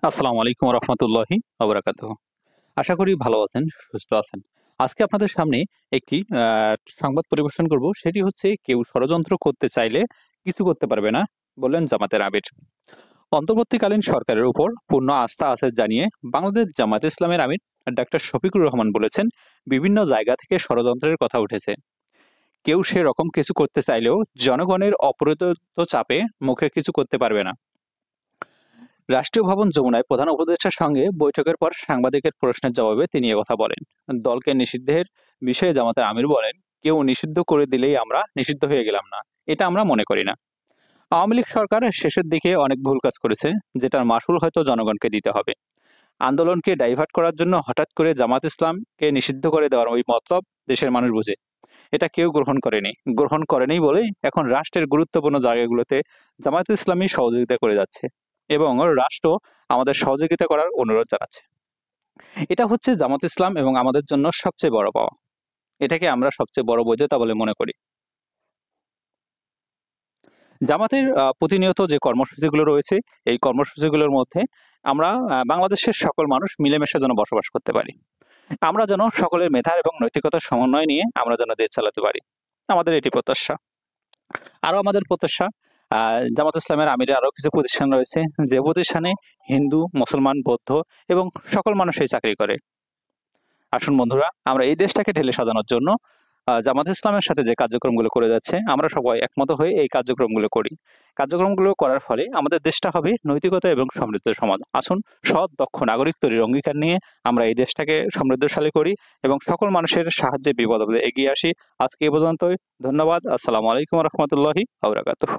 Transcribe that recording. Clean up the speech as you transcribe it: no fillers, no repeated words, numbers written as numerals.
আসসালামু আলাইকুম রহমতুল্লাহি ওবরাকাতুহু। আশা করি ভালো আছেন, সুস্থ আছেন। আজকে আপনাদের সামনে একটি সংবাদ পরিবেশন করব। সেটি হচ্ছে কেউ ষড়যন্ত্র করতে চাইলে কিছু করতে পারবে না, বললেন জামাতের আমির। অন্তর্বর্তীকালীন সরকারের উপর পূর্ণ আস্থা আছে জানিয়ে বাংলাদেশ জামায়াতে ইসলামের আমির ডাক্তার শফিকুর রহমান বলেছেন, বিভিন্ন জায়গা থেকে ষড়যন্ত্রের কথা উঠেছে। কেউ সেরকম কিছু করতে চাইলেও জনগণের অপরিণত চাপে মুখে কিছু করতে পারবে না। রাষ্ট্রীয় ভবন যমুনায় প্রধান উপদেষ্টার সঙ্গে বৈঠকের পর সাংবাদিকের প্রশ্নের জবাবে তিনি একথা বলেন। দলকে নিষিদ্ধের বিষয়ে জামাতের আমির বলেন, কেউ নিষিদ্ধ করে দিলেই আমরা নিষিদ্ধ হয়ে গেলাম না, এটা আমরা মনে করি না। আওয়ামী লীগ সরকার শেষের দিকে অনেক ভুল কাজ করেছে, যেটার মাসুল হয়তো জনগণকে দিতে হবে। আন্দোলনকে ডাইভার্ট করার জন্য হঠাৎ করে জামাত ইসলামকে নিষিদ্ধ করে দেওয়ার ওই মতলব দেশের মানুষ বুঝে। এটা কেউ গ্রহণ করেনি বলেই এখন রাষ্ট্রের গুরুত্বপূর্ণ জায়গাগুলোতে জামায়াত ইসলামী সহযোগিতা করে যাচ্ছে এবং রাষ্ট্র আমাদের সহযোগিতা করার অনুরোধ জানাচ্ছে। এটা হচ্ছে জামাত ইসলাম এবং আমাদের জন্য সবচেয়ে বড় পাওয়া। এটাকে আমরা সবচেয়ে বড় বৈধতা বলে মনে করি। জামাতের প্রতিনিয়ত যে কর্মসূচিগুলো রয়েছে, এই কর্মসূচিগুলোর মধ্যে আমরা বাংলাদেশের সকল মানুষ মিলেমিশে যেন বসবাস করতে পারি। আমরা যেন সকলের মেধা এবং নৈতিকতার সমন্বয় নিয়ে আমরা যেন দেশ চালাতে পারি। আমাদের এটি প্রত্যাশা। আরো আমাদের প্রত্যাশা, জামাত ইসলামের আমিরের আরো কিছু প্রতিষ্ঠান রয়েছে, যে প্রতিষ্ঠানে হিন্দু, মুসলমান, বৌদ্ধ এবং সকল মানুষই চাকরি করে। আসুন বন্ধুরা, আমরা এই দেশটাকে ঢেলে সাজানোর জন্য জামাত ইসলামের সাথে যে কার্যক্রমগুলো করে যাচ্ছে, আমরা সবাই একমত হয়ে এই কার্যক্রমগুলো করি। কার্যক্রমগুলো করার ফলে আমাদের দেশটা হবে নৈতিকতা এবং সমৃদ্ধ সমাজ। আসুন, সৎ দক্ষ নাগরিক তৈরির অঙ্গীকার নিয়ে আমরা এই দেশটাকে সমৃদ্ধশালী করি এবং সকল মানুষের সাহায্যে বিপদ আপদে এগিয়ে আসি। আজকে এই পর্যন্তই। ধন্যবাদ। আসসালামু আলাইকুম রহমতুল্লাহি ওয়া বারাকাতুহু।